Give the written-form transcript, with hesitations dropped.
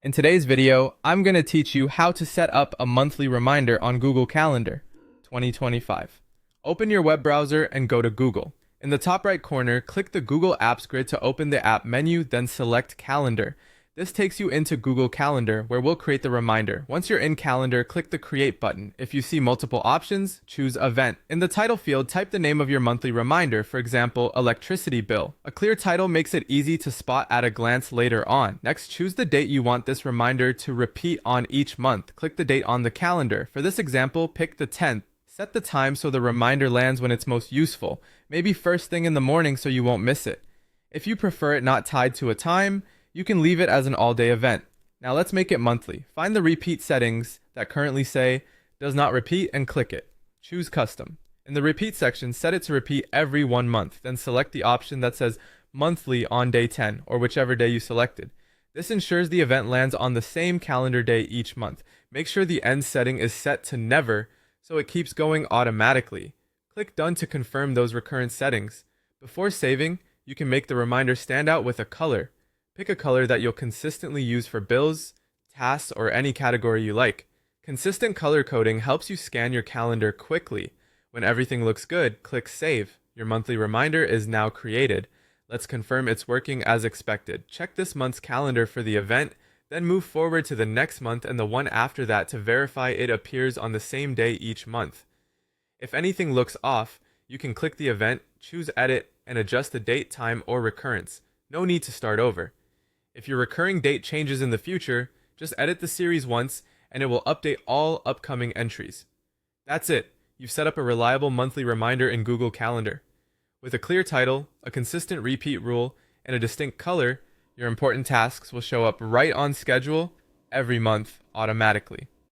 In today's video, I'm going to teach you how to set up a monthly reminder on Google Calendar 2025. Open your web browser and go to Google. In the top right corner, click the Google Apps grid to open the app menu, then select Calendar. This takes you into Google Calendar, where we'll create the reminder. Once you're in Calendar, click the Create button. If you see multiple options, choose Event. In the title field, type the name of your monthly reminder, for example, electricity bill. A clear title makes it easy to spot at a glance later on. Next, choose the date you want this reminder to repeat on each month. Click the date on the calendar. For this example, pick the 10th. Set the time so the reminder lands when it's most useful, maybe first thing in the morning so you won't miss it. If you prefer it not tied to a time, you can leave it as an all-day event. Now let's make it monthly. Find the repeat settings that currently say does not repeat and click it. Choose custom. In the repeat section, set it to repeat every 1 month, then select the option that says monthly on day 10 or whichever day you selected. This ensures the event lands on the same calendar day each month. Make sure the end setting is set to never so it keeps going automatically. Click done to confirm those recurrent settings. Before saving, you can make the reminder stand out with a color. Pick a color that you'll consistently use for bills, tasks, or any category you like. Consistent color coding helps you scan your calendar quickly. When everything looks good, click Save. Your monthly reminder is now created. Let's confirm it's working as expected. Check this month's calendar for the event, then move forward to the next month and the one after that to verify it appears on the same day each month. If anything looks off, you can click the event, choose Edit, and adjust the date, time, or recurrence. No need to start over. If your recurring date changes in the future, just edit the series once and it will update all upcoming entries. That's it. You've set up a reliable monthly reminder in Google Calendar. With a clear title, a consistent repeat rule, and a distinct color, your important tasks will show up right on schedule every month automatically.